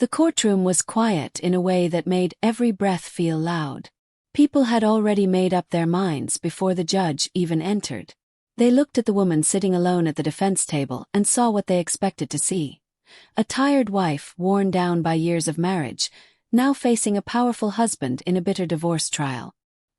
The courtroom was quiet in a way that made every breath feel loud. People had already made up their minds before the judge even entered. They looked at the woman sitting alone at the defense table and saw what they expected to see. A tired wife, worn down by years of marriage, now facing a powerful husband in a bitter divorce trial.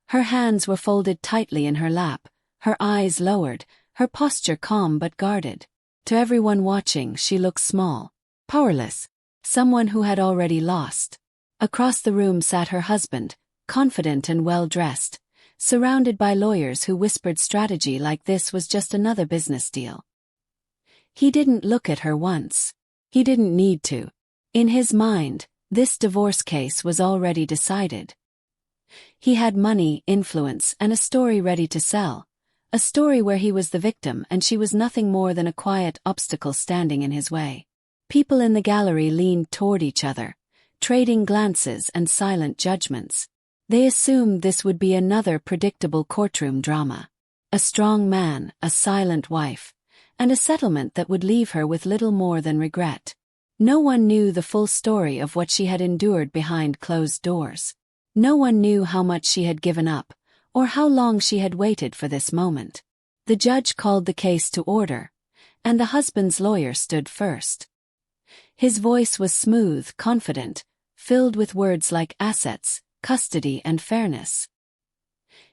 Her hands were folded tightly in her lap, her eyes lowered, her posture calm but guarded. To everyone watching, she looked small, powerless, someone who had already lost. Across the room sat her husband, confident and well-dressed, surrounded by lawyers who whispered strategy like this was just another business deal. He didn't look at her once. He didn't need to. In his mind, this divorce case was already decided. He had money, influence, and a story ready to sell. A story where he was the victim and she was nothing more than a quiet obstacle standing in his way. People in the gallery leaned toward each other, trading glances and silent judgments. They assumed this would be another predictable courtroom drama. A strong man, a silent wife, and a settlement that would leave her with little more than regret. No one knew the full story of what she had endured behind closed doors. No one knew how much she had given up, or how long she had waited for this moment. The judge called the case to order, and the husband's lawyer stood first. His voice was smooth, confident, filled with words like assets, custody, and fairness.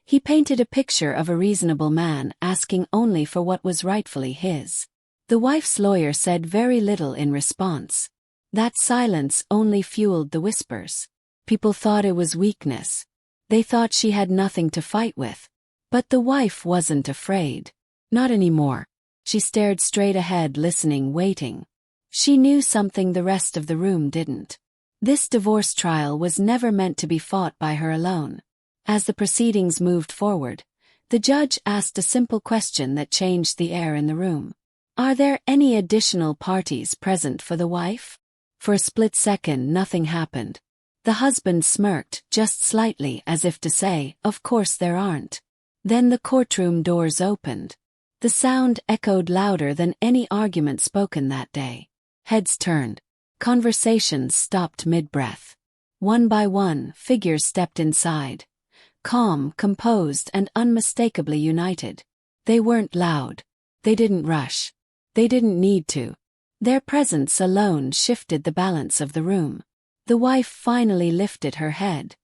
He painted a picture of a reasonable man asking only for what was rightfully his. The wife's lawyer said very little in response. That silence only fueled the whispers. People thought it was weakness. They thought she had nothing to fight with. But the wife wasn't afraid. Not anymore. She stared straight ahead, listening, waiting. She knew something the rest of the room didn't. This divorce trial was never meant to be fought by her alone. As the proceedings moved forward, the judge asked a simple question that changed the air in the room. Are there any additional parties present for the wife? For a split second, nothing happened. The husband smirked, just slightly, as if to say, of course there aren't. Then the courtroom doors opened. The sound echoed louder than any argument spoken that day. Heads turned. Conversations stopped mid-breath. One by one, figures stepped inside. Calm, composed, and unmistakably united. They weren't loud. They didn't rush. They didn't need to. Their presence alone shifted the balance of the room. The wife finally lifted her head.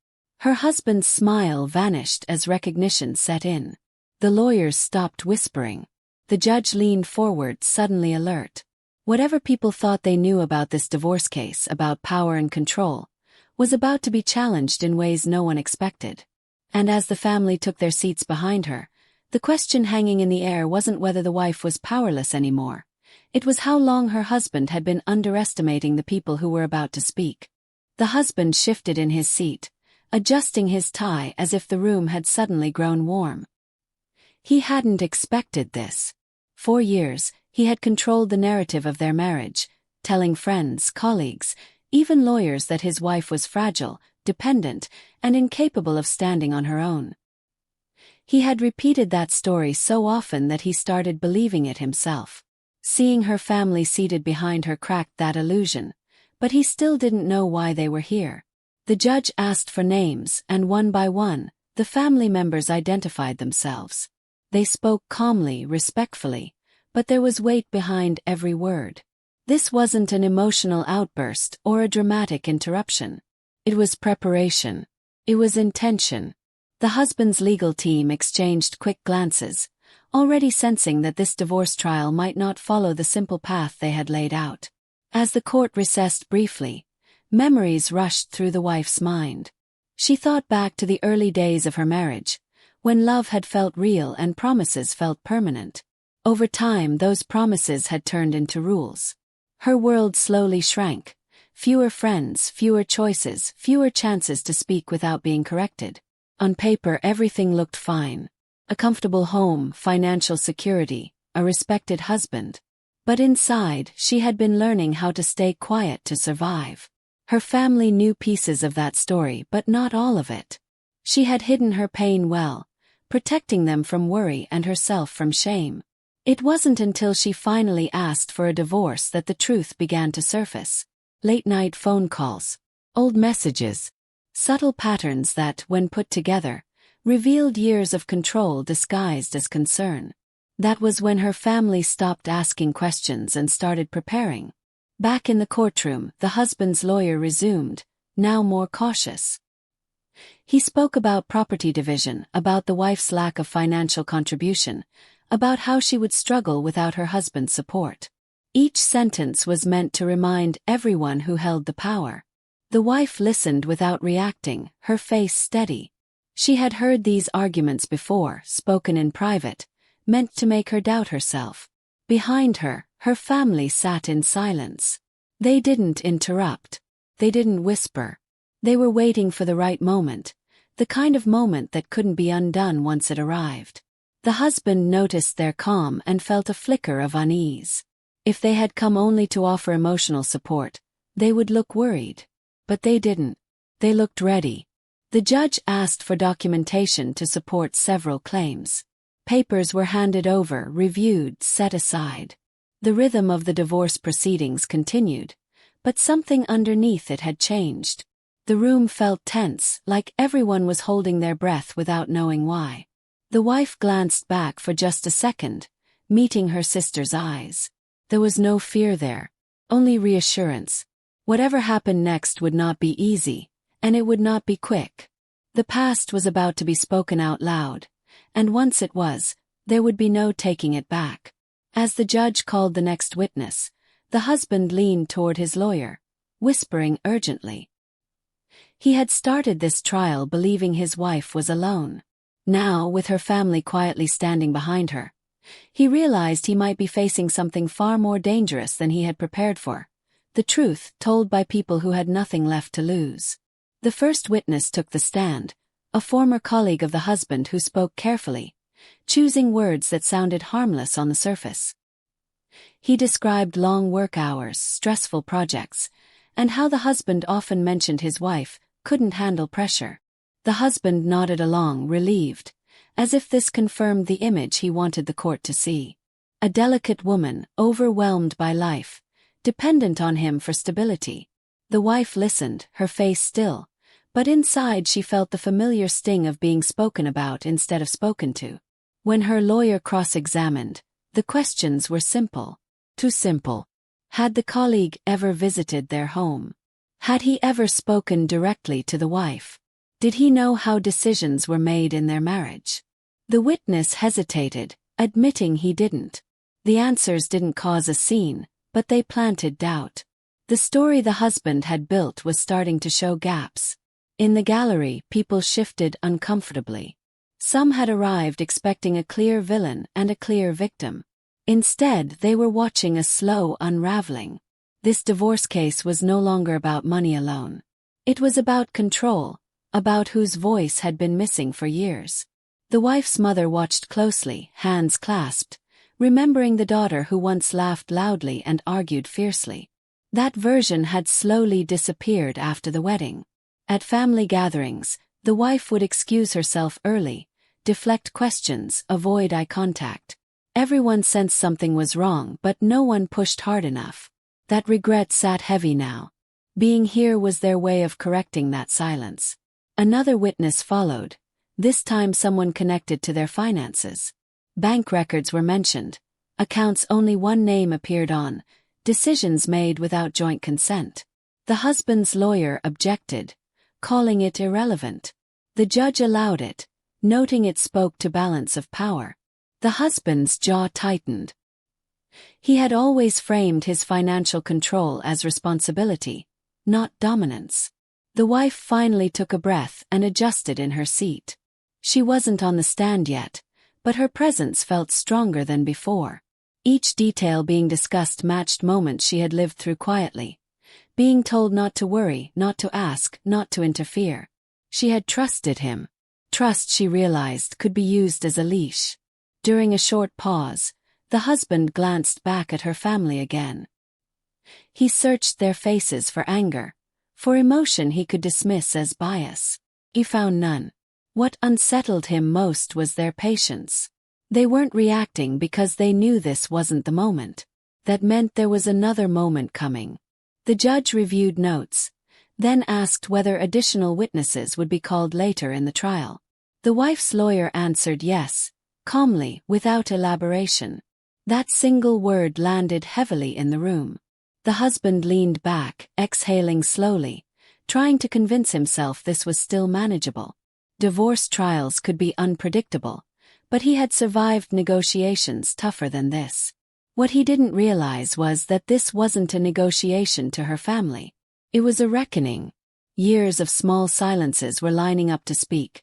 Her husband's smile vanished as recognition set in. The lawyers stopped whispering. The judge leaned forward, suddenly alert. Whatever people thought they knew about this divorce case, about power and control, was about to be challenged in ways no one expected. And as the family took their seats behind her, the question hanging in the air wasn't whether the wife was powerless anymore. It was how long her husband had been underestimating the people who were about to speak. The husband shifted in his seat, adjusting his tie as if the room had suddenly grown warm. He hadn't expected this. For years, he had controlled the narrative of their marriage, telling friends, colleagues, even lawyers that his wife was fragile, dependent, and incapable of standing on her own. He had repeated that story so often that he started believing it himself. Seeing her family seated behind her cracked that illusion, but he still didn't know why they were here. The judge asked for names, and one by one, the family members identified themselves. They spoke calmly, respectfully, but there was weight behind every word. This wasn't an emotional outburst or a dramatic interruption. It was preparation. It was intention. The husband's legal team exchanged quick glances, already sensing that this divorce trial might not follow the simple path they had laid out. As the court recessed briefly, memories rushed through the wife's mind. She thought back to the early days of her marriage, when love had felt real and promises felt permanent. Over time, those promises had turned into rules. Her world slowly shrank. Fewer friends, fewer choices, fewer chances to speak without being corrected. On paper, everything looked fine. A comfortable home, financial security, a respected husband. But inside, she had been learning how to stay quiet to survive. Her family knew pieces of that story, but not all of it. She had hidden her pain well, protecting them from worry and herself from shame. It wasn't until she finally asked for a divorce that the truth began to surface. Late-night phone calls, old messages, subtle patterns that, when put together, revealed years of control disguised as concern. That was when her family stopped asking questions and started preparing. Back in the courtroom, the husband's lawyer resumed, now more cautious. He spoke about property division, about the wife's lack of financial contribution, about how she would struggle without her husband's support. Each sentence was meant to remind everyone who held the power. The wife listened without reacting, her face steady. She had heard these arguments before, spoken in private, meant to make her doubt herself. Behind her, her family sat in silence. They didn't interrupt. They didn't whisper. They were waiting for the right moment, the kind of moment that couldn't be undone once it arrived. The husband noticed their calm and felt a flicker of unease. If they had come only to offer emotional support, they would look worried. But they didn't. They looked ready. The judge asked for documentation to support several claims. Papers were handed over, reviewed, set aside. The rhythm of the divorce proceedings continued, but something underneath it had changed. The room felt tense, like everyone was holding their breath without knowing why. The wife glanced back for just a second, meeting her sister's eyes. There was no fear there, only reassurance. Whatever happened next would not be easy, and it would not be quick. The past was about to be spoken out loud, and once it was, there would be no taking it back. As the judge called the next witness, the husband leaned toward his lawyer, whispering urgently. He had started this trial believing his wife was alone. Now, with her family quietly standing behind her, he realized he might be facing something far more dangerous than he had prepared for. The truth told by people who had nothing left to lose. The first witness took the stand, a former colleague of the husband who spoke carefully, choosing words that sounded harmless on the surface. He described long work hours, stressful projects, and how the husband often mentioned his wife couldn't handle pressure. The husband nodded along, relieved, as if this confirmed the image he wanted the court to see. A delicate woman, overwhelmed by life, dependent on him for stability. The wife listened, her face still, but inside she felt the familiar sting of being spoken about instead of spoken to. When her lawyer cross-examined, the questions were simple. Too simple. Had the colleague ever visited their home? Had he ever spoken directly to the wife? Did he know how decisions were made in their marriage? The witness hesitated, admitting he didn't. The answers didn't cause a scene, but they planted doubt. The story the husband had built was starting to show gaps. In the gallery, people shifted uncomfortably. Some had arrived expecting a clear villain and a clear victim. Instead, they were watching a slow unraveling. This divorce case was no longer about money alone. It was about control, about whose voice had been missing for years. The wife's mother watched closely, hands clasped, remembering the daughter who once laughed loudly and argued fiercely. That version had slowly disappeared after the wedding. At family gatherings, the wife would excuse herself early, deflect questions, avoid eye contact. Everyone sensed something was wrong, but no one pushed hard enough. That regret sat heavy now. Being here was their way of correcting that silence. Another witness followed, this time someone connected to their finances. Bank records were mentioned, accounts only one name appeared on, decisions made without joint consent. The husband's lawyer objected, calling it irrelevant. The judge allowed it, noting it spoke to balance of power. The husband's jaw tightened. He had always framed his financial control as responsibility, not dominance. The wife finally took a breath and adjusted in her seat. She wasn't on the stand yet, but her presence felt stronger than before. Each detail being discussed matched moments she had lived through quietly. Being told not to worry, not to ask, not to interfere. She had trusted him. Trust, she realized, could be used as a leash. During a short pause, the husband glanced back at her family again. He searched their faces for anger, for emotion he could dismiss as bias. He found none. What unsettled him most was their patience. They weren't reacting because they knew this wasn't the moment. That meant there was another moment coming. The judge reviewed notes, then asked whether additional witnesses would be called later in the trial. The wife's lawyer answered yes, calmly, without elaboration. That single word landed heavily in the room. The husband leaned back, exhaling slowly, trying to convince himself this was still manageable. Divorce trials could be unpredictable, but he had survived negotiations tougher than this. What he didn't realize was that this wasn't a negotiation to her family. It was a reckoning. Years of small silences were lining up to speak,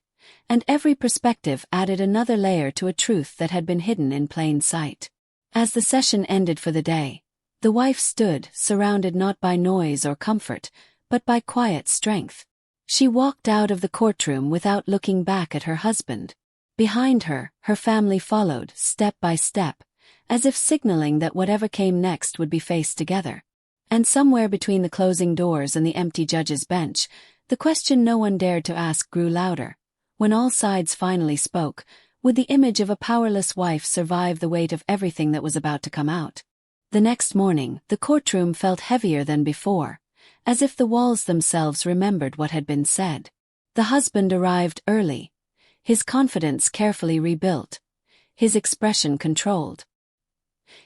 and every perspective added another layer to a truth that had been hidden in plain sight. As the session ended for the day, the wife stood, surrounded not by noise or comfort, but by quiet strength. She walked out of the courtroom without looking back at her husband. Behind her, her family followed, step by step, as if signaling that whatever came next would be faced together. And somewhere between the closing doors and the empty judge's bench, the question no one dared to ask grew louder. When all sides finally spoke, would the image of a powerless wife survive the weight of everything that was about to come out? The next morning, the courtroom felt heavier than before, as if the walls themselves remembered what had been said. The husband arrived early, his confidence carefully rebuilt, his expression controlled.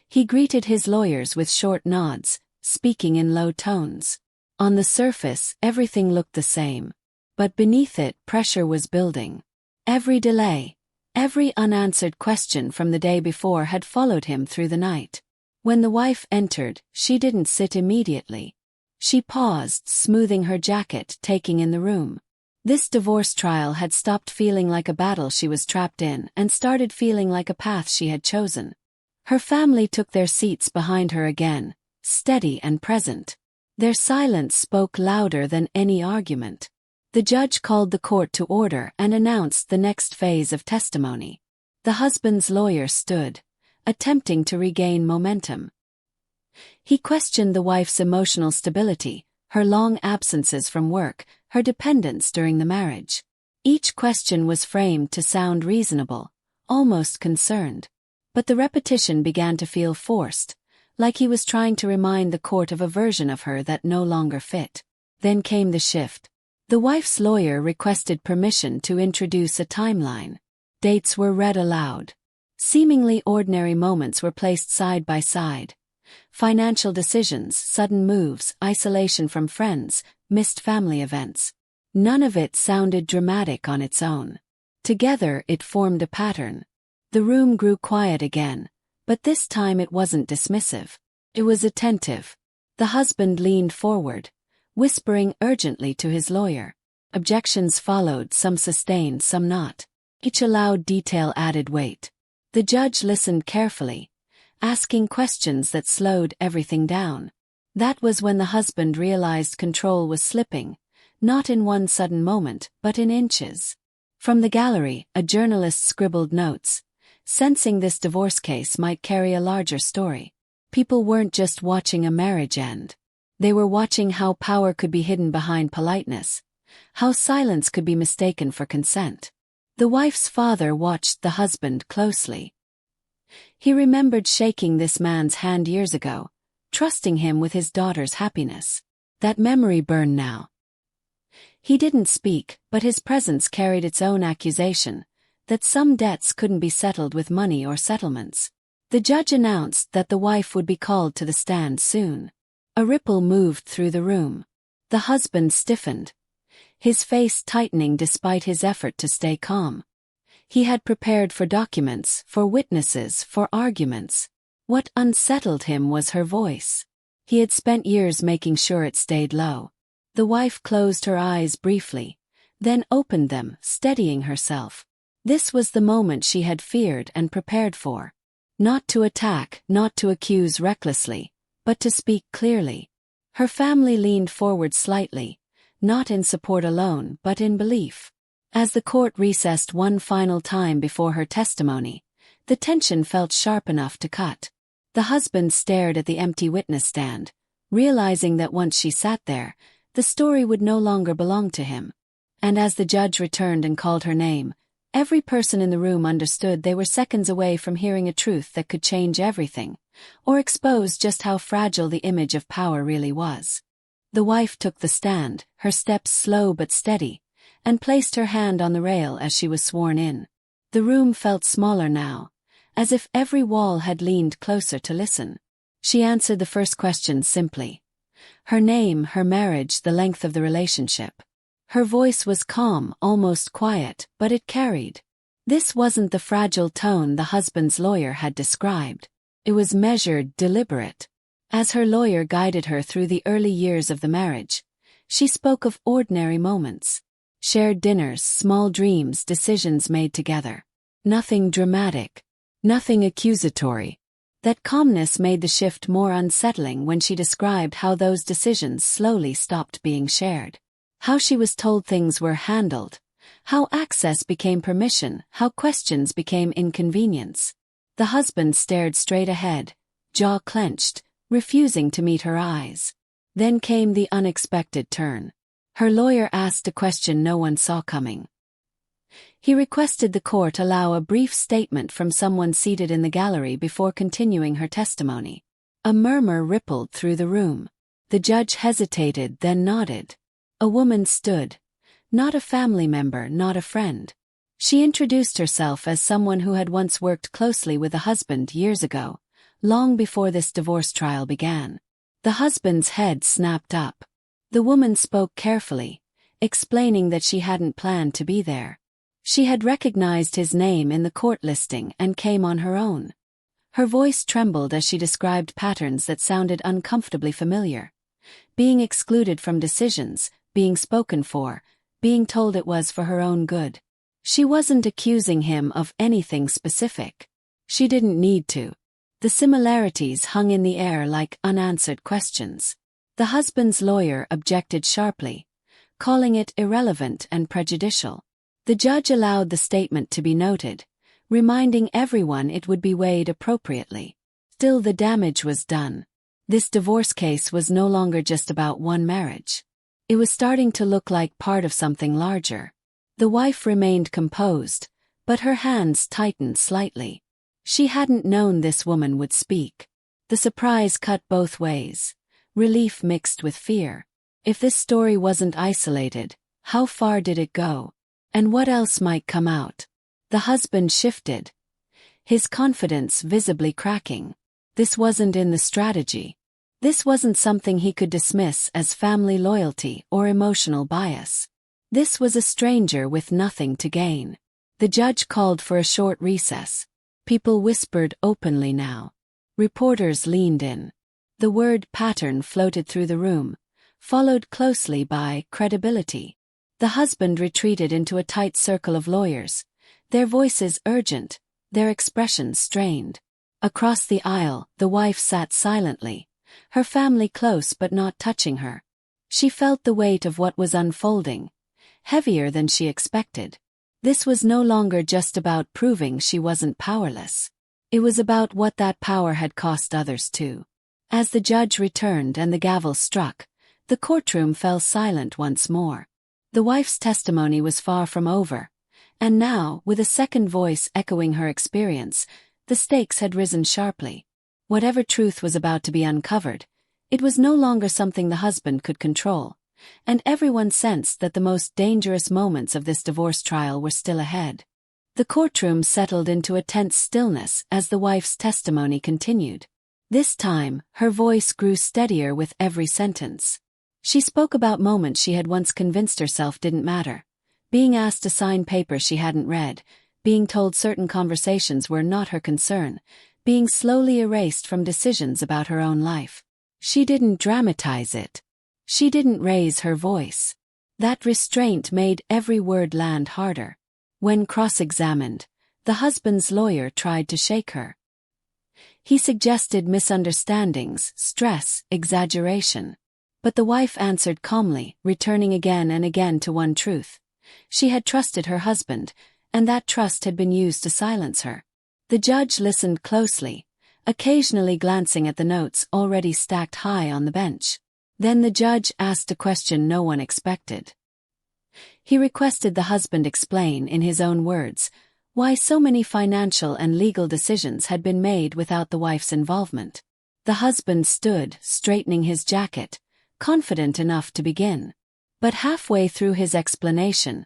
He greeted his lawyers with short nods, speaking in low tones. On the surface, everything looked the same, but beneath it, pressure was building. Every delay, every unanswered question from the day before had followed him through the night. When the wife entered, she didn't sit immediately. She paused, smoothing her jacket, taking in the room. This divorce trial had stopped feeling like a battle she was trapped in and started feeling like a path she had chosen. Her family took their seats behind her again, steady and present. Their silence spoke louder than any argument. The judge called the court to order and announced the next phase of testimony. The husband's lawyer stood, attempting to regain momentum. He questioned the wife's emotional stability, her long absences from work, her dependence during the marriage. Each question was framed to sound reasonable, almost concerned. But the repetition began to feel forced, like he was trying to remind the court of a version of her that no longer fit. Then came the shift. The wife's lawyer requested permission to introduce a timeline. Dates were read aloud. Seemingly ordinary moments were placed side by side. Financial decisions, sudden moves, isolation from friends, missed family events. None of it sounded dramatic on its own. Together it formed a pattern. The room grew quiet again, but this time it wasn't dismissive. It was attentive. The husband leaned forward, whispering urgently to his lawyer. Objections followed, some sustained, some not. Each allowed detail added weight. The judge listened carefully, asking questions that slowed everything down. That was when the husband realized control was slipping, not in one sudden moment, but in inches. From the gallery, a journalist scribbled notes, sensing this divorce case might carry a larger story. People weren't just watching a marriage end. They were watching how power could be hidden behind politeness, how silence could be mistaken for consent. The wife's father watched the husband closely. He remembered shaking this man's hand years ago, trusting him with his daughter's happiness. That memory burned now. He didn't speak, but his presence carried its own accusation, that some debts couldn't be settled with money or settlements. The judge announced that the wife would be called to the stand soon. A ripple moved through the room. The husband stiffened, his face tightening despite his effort to stay calm. He had prepared for documents, for witnesses, for arguments. What unsettled him was her voice. He had spent years making sure it stayed low. The wife closed her eyes briefly, then opened them, steadying herself. This was the moment she had feared and prepared for. Not to attack, not to accuse recklessly, but to speak clearly. Her family leaned forward slightly, not in support alone, but in belief. As the court recessed one final time before her testimony, the tension felt sharp enough to cut. The husband stared at the empty witness stand, realizing that once she sat there, the story would no longer belong to him. And as the judge returned and called her name, every person in the room understood they were seconds away from hearing a truth that could change everything, or expose just how fragile the image of power really was. The wife took the stand, her steps slow but steady, and placed her hand on the rail as she was sworn in. The room felt smaller now, as if every wall had leaned closer to listen. She answered the first question simply. Her name, her marriage, the length of the relationship. Her voice was calm, almost quiet, but it carried. This wasn't the fragile tone the husband's lawyer had described. It was measured, deliberate. As her lawyer guided her through the early years of the marriage, she spoke of ordinary moments. Shared dinners, small dreams, decisions made together. Nothing dramatic. Nothing accusatory. That calmness made the shift more unsettling when she described how those decisions slowly stopped being shared. How she was told things were handled. How access became permission, how questions became inconvenience. The husband stared straight ahead, jaw clenched, refusing to meet her eyes. Then came the unexpected turn. Her lawyer asked a question no one saw coming. He requested the court allow a brief statement from someone seated in the gallery before continuing her testimony. A murmur rippled through the room. The judge hesitated, then nodded. A woman stood. Not a family member, not a friend. She introduced herself as someone who had once worked closely with a husband years ago, long before this divorce trial began. The husband's head snapped up. The woman spoke carefully, explaining that she hadn't planned to be there. She had recognized his name in the court listing and came on her own. Her voice trembled as she described patterns that sounded uncomfortably familiar. Being excluded from decisions, being spoken for, being told it was for her own good. She wasn't accusing him of anything specific. She didn't need to. The similarities hung in the air like unanswered questions. The husband's lawyer objected sharply, calling it irrelevant and prejudicial. The judge allowed the statement to be noted, reminding everyone it would be weighed appropriately. Still, the damage was done. This divorce case was no longer just about one marriage. It was starting to look like part of something larger. The wife remained composed, but her hands tightened slightly. She hadn't known this woman would speak. The surprise cut both ways. Relief mixed with fear. If this story wasn't isolated, how far did it go? And what else might come out? The husband shifted, his confidence visibly cracking. This wasn't in the strategy. This wasn't something he could dismiss as family loyalty or emotional bias. This was a stranger with nothing to gain. The judge called for a short recess. People whispered openly now. Reporters leaned in. The word pattern floated through the room, followed closely by credibility. The husband retreated into a tight circle of lawyers, their voices urgent, their expressions strained. Across the aisle, the wife sat silently, her family close but not touching her. She felt the weight of what was unfolding, heavier than she expected. This was no longer just about proving she wasn't powerless. It was about what that power had cost others too. As the judge returned and the gavel struck, the courtroom fell silent once more. The wife's testimony was far from over, and now, with a second voice echoing her experience, the stakes had risen sharply. Whatever truth was about to be uncovered, it was no longer something the husband could control, and everyone sensed that the most dangerous moments of this divorce trial were still ahead. The courtroom settled into a tense stillness as the wife's testimony continued. This time, her voice grew steadier with every sentence. She spoke about moments she had once convinced herself didn't matter. Being asked to sign papers she hadn't read, being told certain conversations were not her concern, being slowly erased from decisions about her own life. She didn't dramatize it. She didn't raise her voice. That restraint made every word land harder. When cross-examined, the husband's lawyer tried to shake her. He suggested misunderstandings, stress, exaggeration. But the wife answered calmly, returning again and again to one truth. She had trusted her husband, and that trust had been used to silence her. The judge listened closely, occasionally glancing at the notes already stacked high on the bench. Then the judge asked a question no one expected. He requested the husband explain, in his own words, why so many financial and legal decisions had been made without the wife's involvement. The husband stood, straightening his jacket, confident enough to begin. But halfway through his explanation,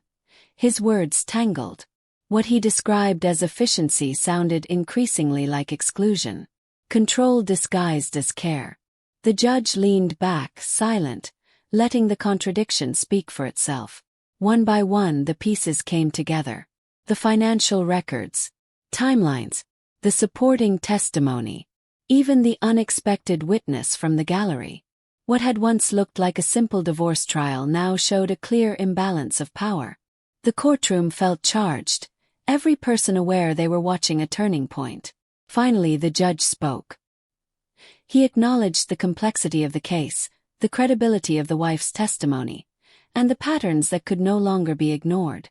his words tangled. What he described as efficiency sounded increasingly like exclusion. Control disguised as care. The judge leaned back, silent, letting the contradiction speak for itself. One by one the pieces came together. The financial records, timelines, the supporting testimony, even the unexpected witness from the gallery. What had once looked like a simple divorce trial now showed a clear imbalance of power. The courtroom felt charged, every person aware they were watching a turning point. Finally, the judge spoke. He acknowledged the complexity of the case, the credibility of the wife's testimony, and the patterns that could no longer be ignored.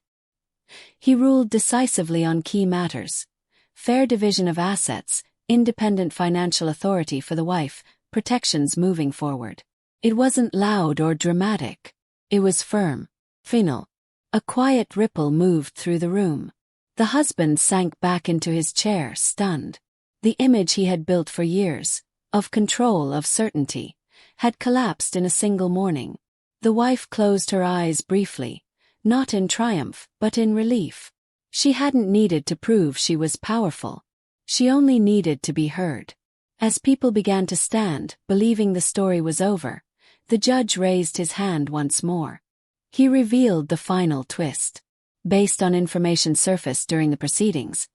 He ruled decisively on key matters: fair division of assets, independent financial authority for the wife, protections moving forward. It wasn't loud or dramatic. It was firm, final. A quiet ripple moved through the room. The husband sank back into his chair, stunned. The image he had built for years, of control, of certainty, had collapsed in a single morning. The wife closed her eyes briefly, not in triumph, but in relief. She hadn't needed to prove she was powerful. She only needed to be heard. As people began to stand, believing the story was over, the judge raised his hand once more. He revealed the final twist. Based on information surfaced during the proceedings,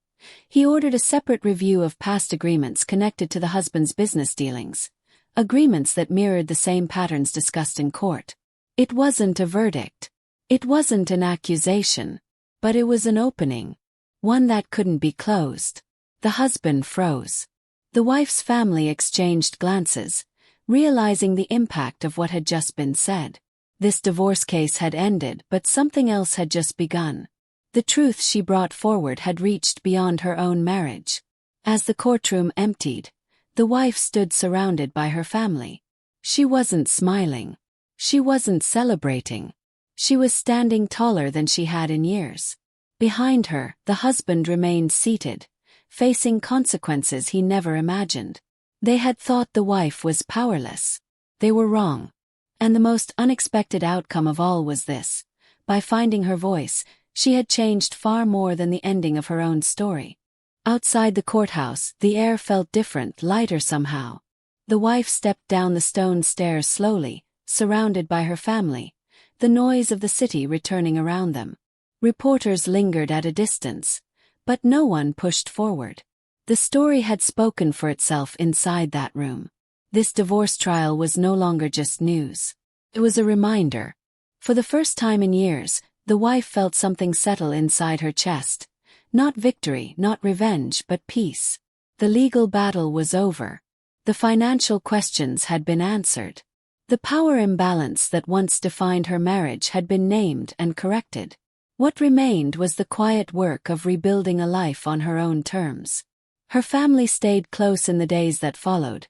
he ordered a separate review of past agreements connected to the husband's business dealings, agreements that mirrored the same patterns discussed in court. It wasn't a verdict. It wasn't an accusation. But it was an opening. One that couldn't be closed. The husband froze. The wife's family exchanged glances, realizing the impact of what had just been said. This divorce case had ended, but something else had just begun. The truth she brought forward had reached beyond her own marriage. As the courtroom emptied, the wife stood surrounded by her family. She wasn't smiling. She wasn't celebrating. She was standing taller than she had in years. Behind her, the husband remained seated, facing consequences he never imagined. They had thought the wife was powerless. They were wrong. And the most unexpected outcome of all was this: by finding her voice, she had changed far more than the ending of her own story. Outside the courthouse, the air felt different, lighter somehow. The wife stepped down the stone stairs slowly, surrounded by her family, the noise of the city returning around them. Reporters lingered at a distance, but no one pushed forward. The story had spoken for itself inside that room. This divorce trial was no longer just news. It was a reminder. For the first time in years, the wife felt something settle inside her chest. Not victory, not revenge, but peace. The legal battle was over. The financial questions had been answered. The power imbalance that once defined her marriage had been named and corrected. What remained was the quiet work of rebuilding a life on her own terms. Her family stayed close in the days that followed.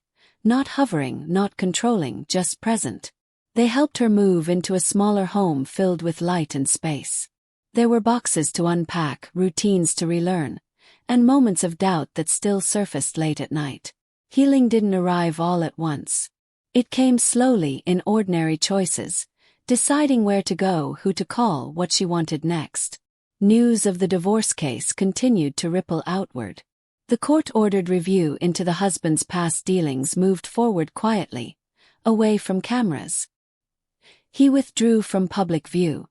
Not hovering, not controlling, just present. They helped her move into a smaller home filled with light and space. There were boxes to unpack, routines to relearn, and moments of doubt that still surfaced late at night. Healing didn't arrive all at once. It came slowly in ordinary choices, deciding where to go, who to call, what she wanted next. News of the divorce case continued to ripple outward. The court-ordered review into the husband's past dealings moved forward quietly, away from cameras. He withdrew from public view.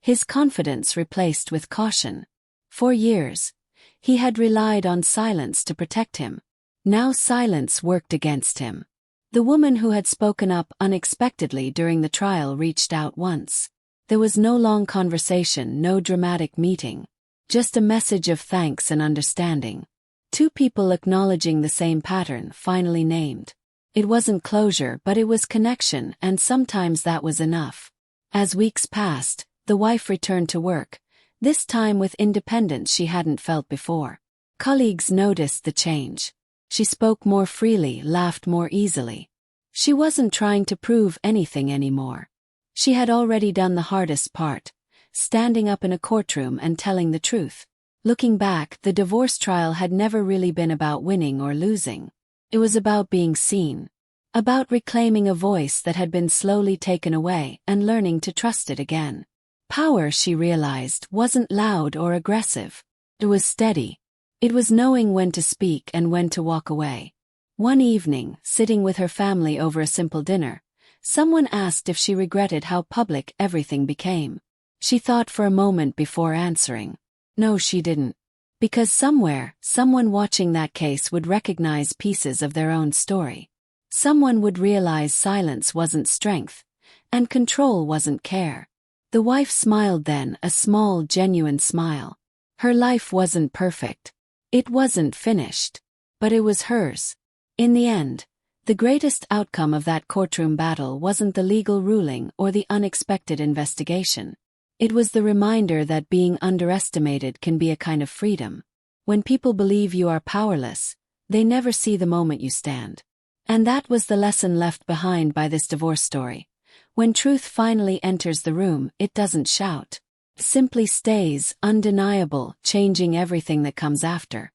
His confidence replaced with caution. For years, he had relied on silence to protect him. Now silence worked against him. The woman who had spoken up unexpectedly during the trial reached out once. There was no long conversation, no dramatic meeting. Just a message of thanks and understanding. Two people acknowledging the same pattern, finally named. It wasn't closure, but it was connection, and sometimes that was enough. As weeks passed, the wife returned to work, this time with independence she hadn't felt before. Colleagues noticed the change. She spoke more freely, laughed more easily. She wasn't trying to prove anything anymore. She had already done the hardest part, standing up in a courtroom and telling the truth. Looking back, the divorce trial had never really been about winning or losing. It was about being seen. About reclaiming a voice that had been slowly taken away and learning to trust it again. Power, she realized, wasn't loud or aggressive. It was steady. It was knowing when to speak and when to walk away. One evening, sitting with her family over a simple dinner, someone asked if she regretted how public everything became. She thought for a moment before answering. No, she didn't. Because somewhere, someone watching that case would recognize pieces of their own story. Someone would realize silence wasn't strength, and control wasn't care. The wife smiled then, a small, genuine smile. Her life wasn't perfect. It wasn't finished. But it was hers. In the end, the greatest outcome of that courtroom battle wasn't the legal ruling or the unexpected investigation. It was the reminder that being underestimated can be a kind of freedom. When people believe you are powerless, they never see the moment you stand. And that was the lesson left behind by this divorce story. When truth finally enters the room, it doesn't shout. It simply stays, undeniable, changing everything that comes after.